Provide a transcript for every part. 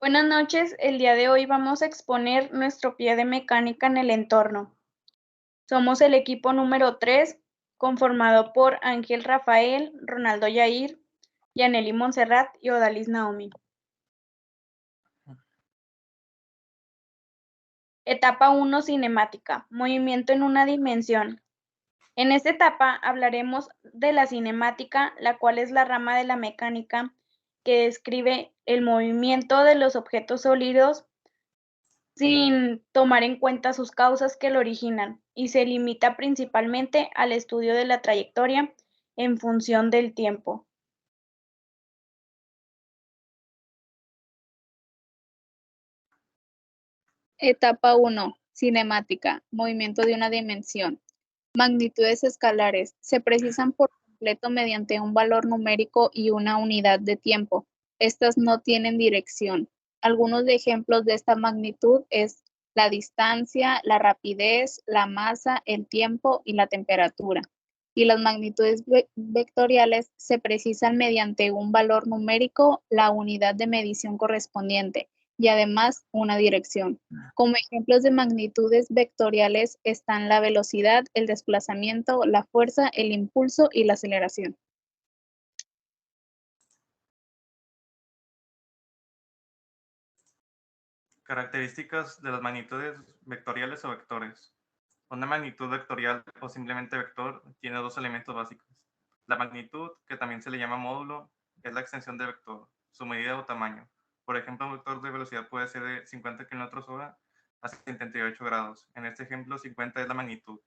Buenas noches, el día de hoy vamos a exponer nuestro pie de mecánica en el entorno. Somos el equipo número 3, conformado por Ángel Rafael, Ronaldo Yair, Yaneli Montserrat y Odalis Naomi. Etapa 1, cinemática, movimiento en una dimensión. En esta etapa hablaremos de la cinemática, la cual es la rama de la mecánica que describe el movimiento de los objetos sólidos sin tomar en cuenta sus causas que lo originan, y se limita principalmente al estudio de la trayectoria en función del tiempo. Etapa 1. Cinemática. Movimiento de una dimensión. Magnitudes escalares. Se precisan por completo mediante un valor numérico y una unidad de tiempo. Estas no tienen dirección. Algunos ejemplos de esta magnitud es la distancia, la rapidez, la masa, el tiempo y la temperatura. Y las magnitudes vectoriales se precisan mediante un valor numérico, la unidad de medición correspondiente y además una dirección. Como ejemplos de magnitudes vectoriales están la velocidad, el desplazamiento, la fuerza, el impulso y la aceleración. Características de las magnitudes vectoriales o vectores. Una magnitud vectorial o simplemente vector tiene dos elementos básicos. La magnitud, que también se le llama módulo, es la extensión del vector, su medida o tamaño. Por ejemplo, un vector de velocidad puede ser de 50 km/h a 78 grados. En este ejemplo, 50 es la magnitud.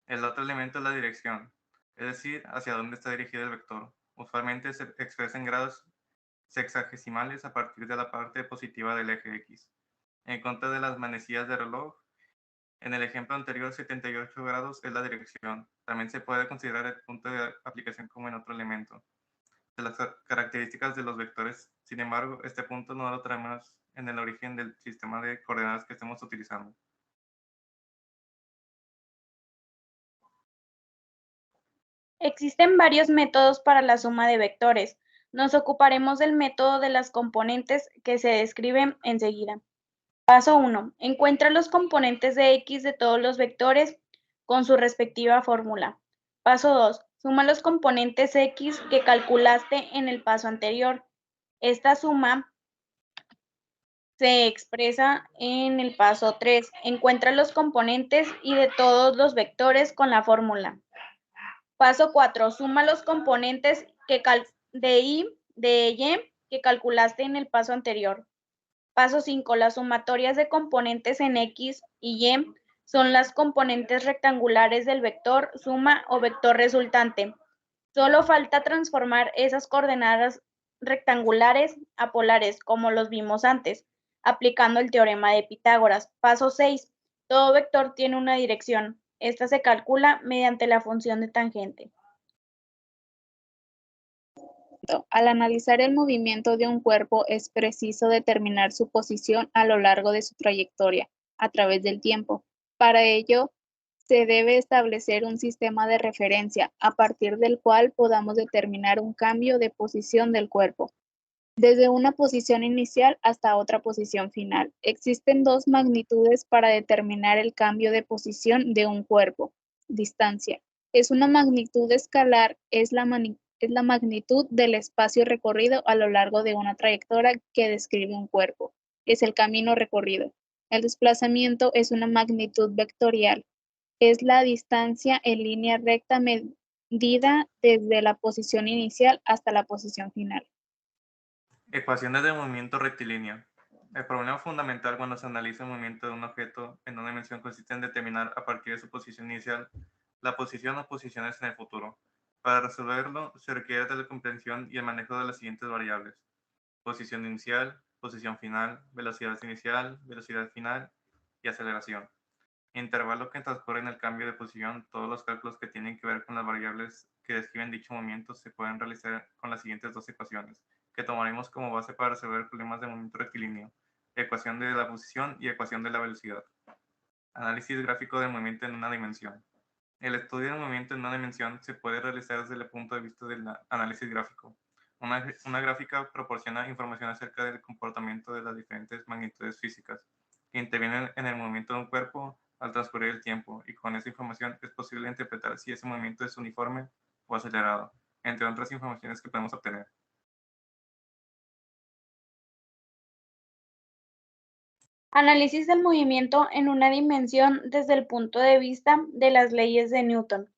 El otro elemento es la dirección, es decir, hacia dónde está dirigido el vector. Usualmente se expresa en grados sexagesimales a partir de la parte positiva del eje X. En contra de las manecillas de reloj, en el ejemplo anterior, 78 grados es la dirección. También se puede considerar el punto de aplicación como en otro elemento. De las características de los vectores, sin embargo, este punto no lo traemos en el origen del sistema de coordenadas que estemos utilizando. Existen varios métodos para la suma de vectores. Nos ocuparemos del método de las componentes que se describen enseguida. Paso 1. Encuentra los componentes de X de todos los vectores con su respectiva fórmula. Paso 2. Suma los componentes X que calculaste en el paso anterior. Esta suma se expresa en el paso 3. Encuentra los componentes y de todos los vectores con la fórmula. Paso 4. Suma los componentes de Y que calculaste en el paso anterior. Paso 5. Las sumatorias de componentes en X y Y son las componentes rectangulares del vector suma o vector resultante. Solo falta transformar esas coordenadas rectangulares a polares, como los vimos antes, aplicando el teorema de Pitágoras. Paso 6. Todo vector tiene una dirección. Esta se calcula mediante la función de tangente. Al analizar el movimiento de un cuerpo, es preciso determinar su posición a lo largo de su trayectoria, a través del tiempo. Para ello, se debe establecer un sistema de referencia, a partir del cual podamos determinar un cambio de posición del cuerpo, desde una posición inicial hasta otra posición final. Existen dos magnitudes para determinar el cambio de posición de un cuerpo. Distancia. Es una magnitud escalar, es la magnitud del espacio recorrido a lo largo de una trayectoria que describe un cuerpo. Es el camino recorrido. El desplazamiento es una magnitud vectorial. Es la distancia en línea recta medida desde la posición inicial hasta la posición final. Ecuaciones de movimiento rectilíneo. El problema fundamental cuando se analiza el movimiento de un objeto en una dimensión consiste en determinar a partir de su posición inicial la posición o posiciones en el futuro. Para resolverlo, se requiere de la comprensión y el manejo de las siguientes variables: posición inicial, posición final, velocidad inicial, velocidad final y aceleración. Intervalo que transcurre en el cambio de posición. Todos los cálculos que tienen que ver con las variables que describen dicho movimiento se pueden realizar con las siguientes dos ecuaciones, que tomaremos como base para resolver problemas de movimiento rectilíneo: ecuación de la posición y ecuación de la velocidad. Análisis gráfico del movimiento en una dimensión. El estudio del movimiento en una dimensión se puede realizar desde el punto de vista del análisis gráfico. Una gráfica proporciona información acerca del comportamiento de las diferentes magnitudes físicas que intervienen en el movimiento de un cuerpo al transcurrir el tiempo, y con esa información es posible interpretar si ese movimiento es uniforme o acelerado, entre otras informaciones que podemos obtener. Análisis del movimiento en una dimensión desde el punto de vista de las leyes de Newton.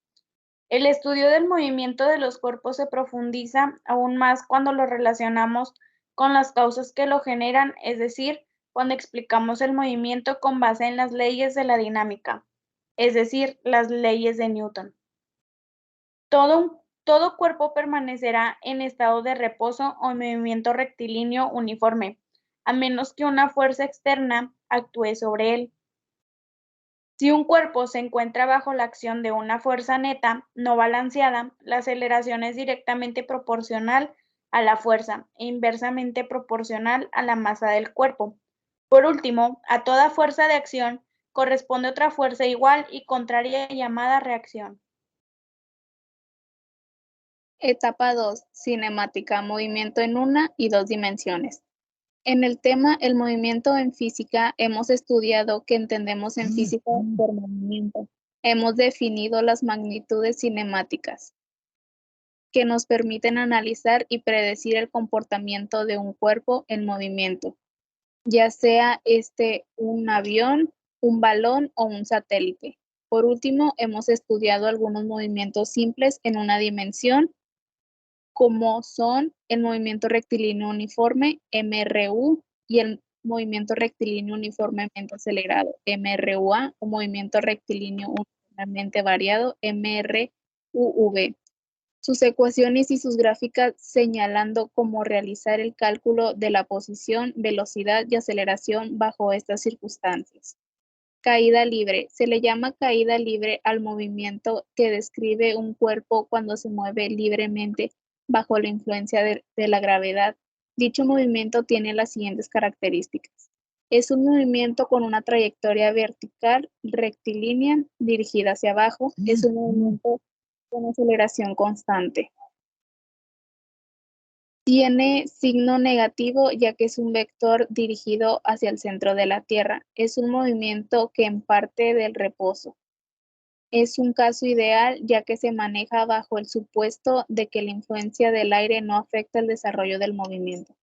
El estudio del movimiento de los cuerpos se profundiza aún más cuando lo relacionamos con las causas que lo generan, es decir, cuando explicamos el movimiento con base en las leyes de la dinámica, es decir, las leyes de Newton. Todo cuerpo permanecerá en estado de reposo o movimiento rectilíneo uniforme, a menos que una fuerza externa actúe sobre él. Si un cuerpo se encuentra bajo la acción de una fuerza neta no balanceada, la aceleración es directamente proporcional a la fuerza e inversamente proporcional a la masa del cuerpo. Por último, a toda fuerza de acción corresponde otra fuerza igual y contraria llamada reacción. Etapa 2. Cinemática. Movimiento en una y dos dimensiones. En el tema el movimiento en física, hemos estudiado que entendemos en física por movimiento. Hemos definido las magnitudes cinemáticas que nos permiten analizar y predecir el comportamiento de un cuerpo en movimiento, ya sea un avión, un balón o un satélite. Por último, hemos estudiado algunos movimientos simples en una dimensión, como son el movimiento rectilíneo uniforme, MRU, y el movimiento rectilíneo uniformemente acelerado, MRUA, o movimiento rectilíneo uniformemente variado, MRUV. Sus ecuaciones y sus gráficas señalando cómo realizar el cálculo de la posición, velocidad y aceleración bajo estas circunstancias. Caída libre. Se le llama caída libre al movimiento que describe un cuerpo cuando se mueve libremente bajo la influencia de la gravedad. Dicho movimiento tiene las siguientes características. Es un movimiento con una trayectoria vertical, rectilínea, dirigida hacia abajo. Es un movimiento con aceleración constante. Tiene signo negativo ya que es un vector dirigido hacia el centro de la Tierra. Es un movimiento que parte del reposo. Es un caso ideal ya que se maneja bajo el supuesto de que la influencia del aire no afecta el desarrollo del movimiento.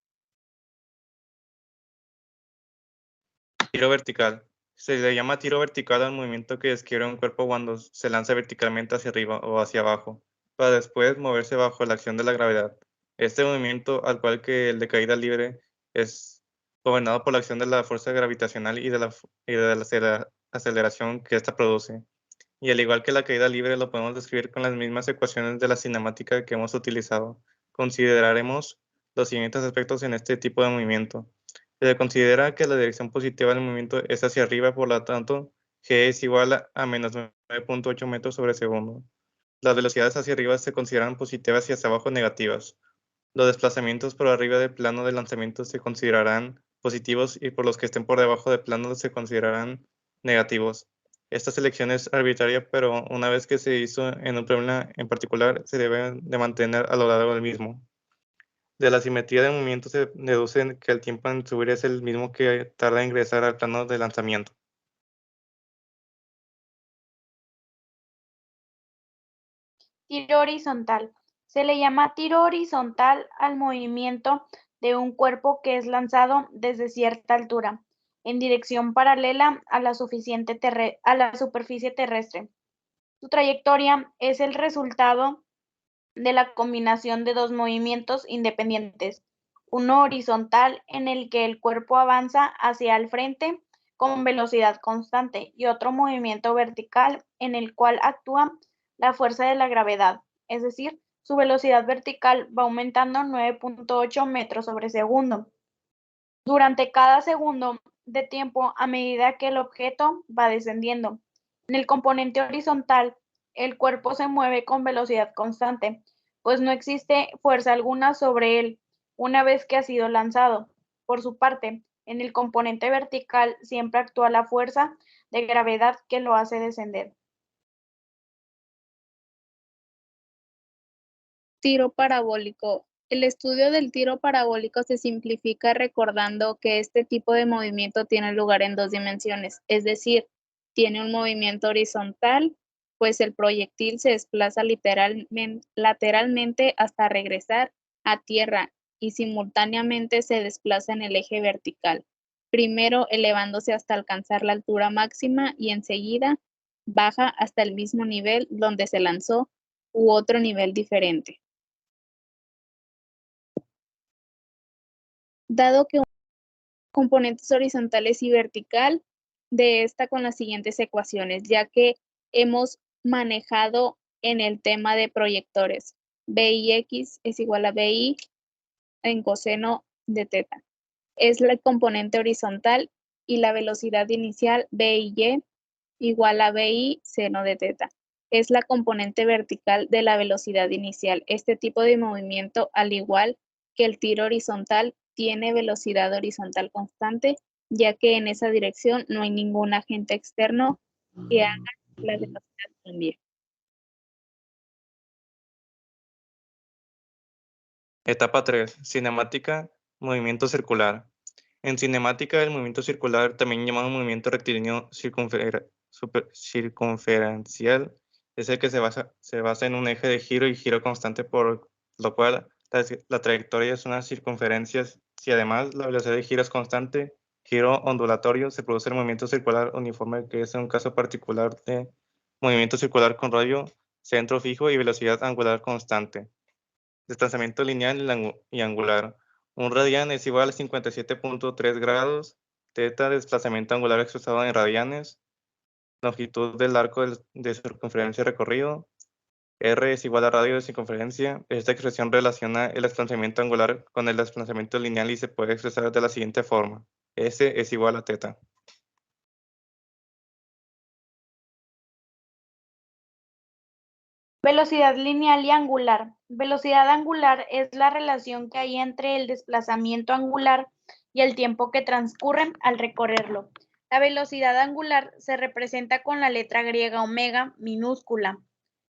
Tiro vertical. Se le llama tiro vertical al movimiento que describe un cuerpo cuando se lanza verticalmente hacia arriba o hacia abajo, para después moverse bajo la acción de la gravedad. Este movimiento, al cual que el de caída libre, es gobernado por la acción de la fuerza gravitacional y de la aceleración que ésta produce. Y al igual que la caída libre, lo podemos describir con las mismas ecuaciones de la cinemática que hemos utilizado. Consideraremos los siguientes aspectos en este tipo de movimiento. Se considera que la dirección positiva del movimiento es hacia arriba, por lo tanto, g es igual a menos 9.8 metros sobre segundo. Las velocidades hacia arriba se consideran positivas y hacia abajo negativas. Los desplazamientos por arriba del plano de lanzamiento se considerarán positivos y por los que estén por debajo del plano se considerarán negativos. Esta selección es arbitraria, pero una vez que se hizo en un problema en particular, se debe de mantener a lo largo del mismo. De la simetría de movimiento se deduce que el tiempo en subir es el mismo que tarda en ingresar al plano de lanzamiento. Tiro horizontal. Se le llama tiro horizontal al movimiento de un cuerpo que es lanzado desde cierta altura, en dirección paralela a la superficie terrestre. Su trayectoria es el resultado de la combinación de dos movimientos independientes, uno horizontal en el que el cuerpo avanza hacia el frente con velocidad constante y otro movimiento vertical en el cual actúa la fuerza de la gravedad, es decir, su velocidad vertical va aumentando 9.8 metros sobre segundo durante cada segundo de tiempo a medida que el objeto va descendiendo. En el componente horizontal, el cuerpo se mueve con velocidad constante, pues no existe fuerza alguna sobre él una vez que ha sido lanzado. Por su parte, en el componente vertical siempre actúa la fuerza de gravedad que lo hace descender. Tiro parabólico. El estudio del tiro parabólico se simplifica recordando que este tipo de movimiento tiene lugar en 2 dimensiones, es decir, tiene un movimiento horizontal, pues el proyectil se desplaza lateralmente hasta regresar a tierra y simultáneamente se desplaza en el eje vertical, primero elevándose hasta alcanzar la altura máxima y enseguida baja hasta el mismo nivel donde se lanzó u otro nivel diferente. Dado que componentes horizontales y vertical de esta con las siguientes ecuaciones, ya que hemos manejado en el tema de proyectores. BIX es igual a BI en coseno de teta. Es la componente horizontal y la velocidad inicial BIY igual a BI seno de teta. Es la componente vertical de la velocidad inicial. Este tipo de movimiento, al igual que el tiro horizontal, tiene velocidad horizontal constante, ya que en esa dirección no hay ningún agente externo que haga que la velocidad cambie. Etapa 3. Cinemática, movimiento circular. En cinemática, el movimiento circular, también llamado movimiento rectilíneo circunferencial, es el que se basa en un eje de giro y giro constante, por lo cual la trayectoria es una circunferencia. Si además la velocidad de giro es constante, giro ondulatorio, se produce el movimiento circular uniforme, que es un caso particular de movimiento circular con radio, centro fijo y velocidad angular constante. Desplazamiento lineal y angular. Un radián es igual a 57.3 grados. Teta, desplazamiento angular expresado en radianes. Longitud del arco de circunferencia recorrido. R es igual a radio de circunferencia. Esta expresión relaciona el desplazamiento angular con el desplazamiento lineal y se puede expresar de la siguiente forma. S es igual a teta. Velocidad lineal y angular. Velocidad angular es la relación que hay entre el desplazamiento angular y el tiempo que transcurre al recorrerlo. La velocidad angular se representa con la letra griega omega minúscula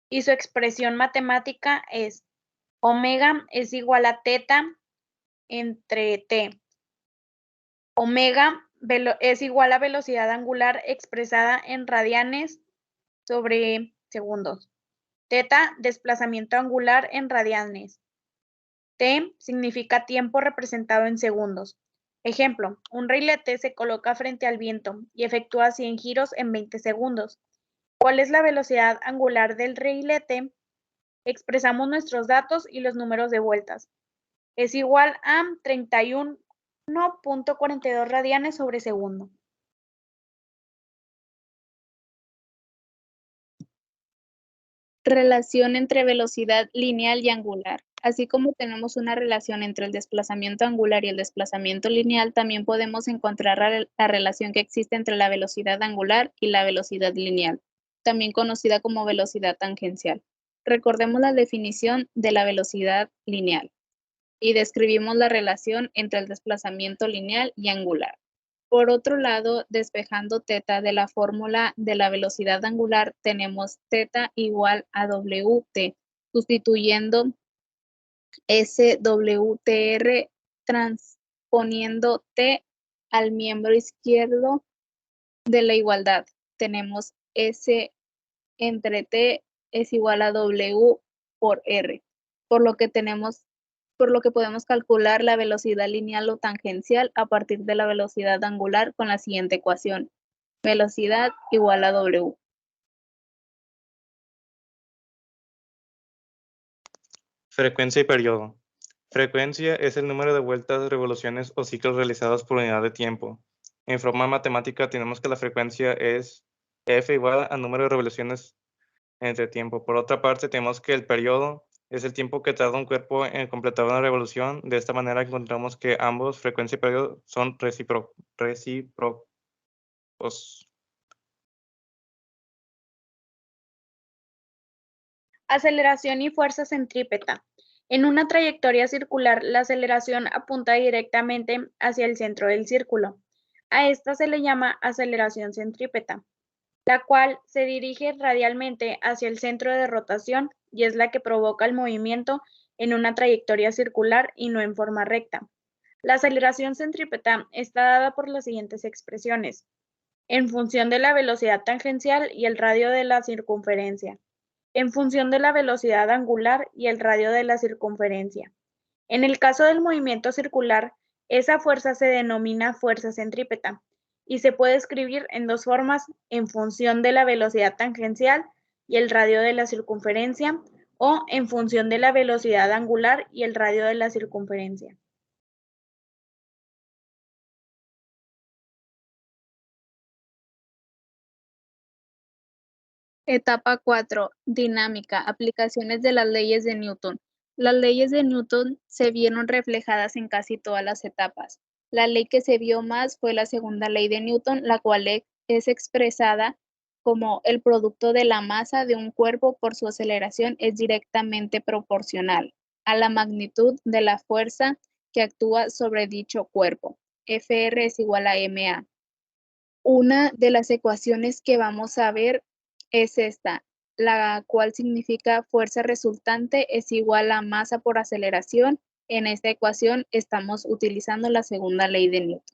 y su expresión matemática es omega es igual a teta entre t. Omega es igual a velocidad angular expresada en radianes sobre segundos. Teta, desplazamiento angular en radianes. T significa tiempo representado en segundos. Ejemplo, un reilete se coloca frente al viento y efectúa 100 giros en 20 segundos. ¿Cuál es la velocidad angular del reilete? Expresamos nuestros datos y los números de vueltas. Es igual a 31.42 radianes sobre segundo. Relación entre velocidad lineal y angular. Así como tenemos una relación entre el desplazamiento angular y el desplazamiento lineal, también podemos encontrar la relación que existe entre la velocidad angular y la velocidad lineal, también conocida como velocidad tangencial. Recordemos la definición de la velocidad lineal y describimos la relación entre el desplazamiento lineal y angular. Por otro lado, despejando teta de la fórmula de la velocidad angular, tenemos teta igual a WT, sustituyendo SWTR, transponiendo T al miembro izquierdo de la igualdad. Tenemos S entre T es igual a W por R, por lo que podemos calcular la velocidad lineal o tangencial a partir de la velocidad angular con la siguiente ecuación. Velocidad igual a W. Frecuencia y periodo. Frecuencia es el número de vueltas, revoluciones o ciclos realizados por unidad de tiempo. En forma matemática tenemos que la frecuencia es F igual al número de revoluciones entre tiempo. Por otra parte, tenemos que el periodo es el tiempo que tarda un cuerpo en completar una revolución. De esta manera encontramos que ambos, frecuencia y periodo, son recíprocos. Aceleración y fuerza centrípeta. En una trayectoria circular, la aceleración apunta directamente hacia el centro del círculo. A esta se le llama aceleración centrípeta, la cual se dirige radialmente hacia el centro de rotación y es la que provoca el movimiento en una trayectoria circular y no en forma recta. La aceleración centrípeta está dada por las siguientes expresiones: en función de la velocidad tangencial y el radio de la circunferencia, en función de la velocidad angular y el radio de la circunferencia. En el caso del movimiento circular, esa fuerza se denomina fuerza centrípeta y se puede escribir en dos formas: en función de la velocidad tangencial y el radio de la circunferencia, o en función de la velocidad angular y el radio de la circunferencia. Etapa 4. Dinámica. Aplicaciones de las leyes de Newton. Las leyes de Newton se vieron reflejadas en casi todas las etapas. La ley que se vio más fue la segunda ley de Newton, la cual es expresada como el producto de la masa de un cuerpo por su aceleración es directamente proporcional a la magnitud de la fuerza que actúa sobre dicho cuerpo. Fr es igual a ma. Una de las ecuaciones que vamos a ver es esta, la cual significa fuerza resultante es igual a masa por aceleración. En esta ecuación estamos utilizando la segunda ley de Newton.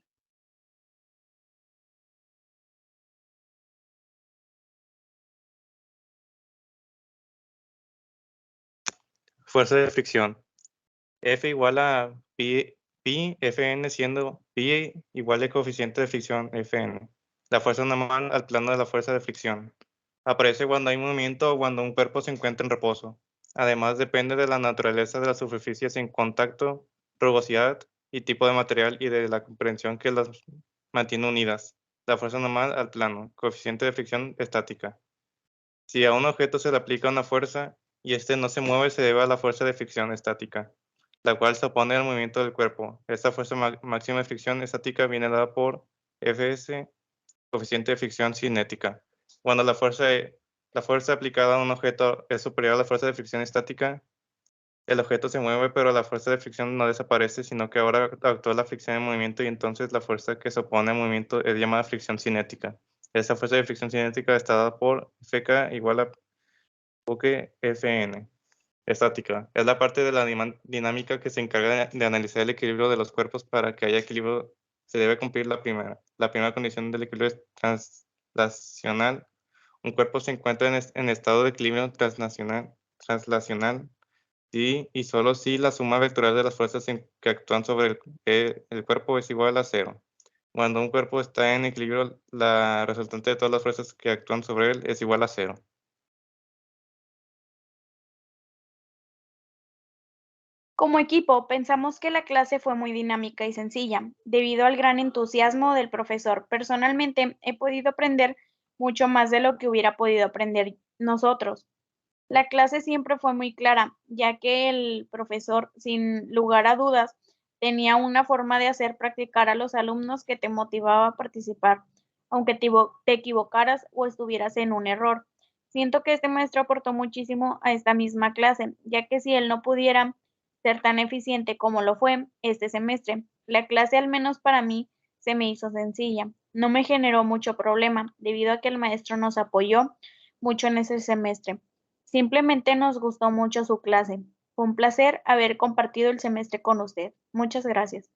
Fuerza de fricción. F igual a pi Fn, siendo pi igual al coeficiente de fricción Fn. La fuerza normal al plano de la fuerza de fricción. Aparece cuando hay movimiento o cuando un cuerpo se encuentra en reposo. Además, depende de la naturaleza de las superficies en contacto, rugosidad y tipo de material y de la comprensión que las mantiene unidas. La fuerza normal al plano, coeficiente de fricción estática. Si a un objeto se le aplica una fuerza y este no se mueve, se debe a la fuerza de fricción estática, la cual se opone al movimiento del cuerpo. Esta fuerza máxima de fricción estática viene dada por Fs, coeficiente de fricción cinética. Cuando la fuerza aplicada a un objeto es superior a la fuerza de fricción estática, el objeto se mueve, pero la fuerza de fricción no desaparece, sino que ahora actúa la fricción en movimiento y entonces la fuerza que se opone al movimiento es llamada fricción cinética. Esta fuerza de fricción cinética está dada por Fk igual a Q Fn. Estática. Es la parte de la dinámica que se encarga de analizar el equilibrio de los cuerpos. Para que haya equilibrio se debe cumplir la primera. La primera condición del equilibrio es translacional. Un cuerpo se encuentra en estado de equilibrio translacional si y solo si la suma vectorial de las fuerzas que actúan sobre el cuerpo es igual a cero. Cuando un cuerpo está en equilibrio, la resultante de todas las fuerzas que actúan sobre él es igual a cero. Como equipo, pensamos que la clase fue muy dinámica y sencilla, debido al gran entusiasmo del profesor. Personalmente, he podido aprender mucho más de lo que hubiera podido aprender nosotros. La clase siempre fue muy clara, ya que el profesor, sin lugar a dudas, tenía una forma de hacer practicar a los alumnos que te motivaba a participar, aunque te equivocaras o estuvieras en un error. Siento que este maestro aportó muchísimo a esta misma clase, ya que si él no pudiera ser tan eficiente como lo fue este semestre, la clase, al menos para mí, se me hizo sencilla. No me generó mucho problema, debido a que el maestro nos apoyó mucho en ese semestre. Simplemente nos gustó mucho su clase. Fue un placer haber compartido el semestre con usted. Muchas gracias.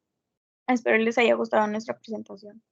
Espero les haya gustado nuestra presentación.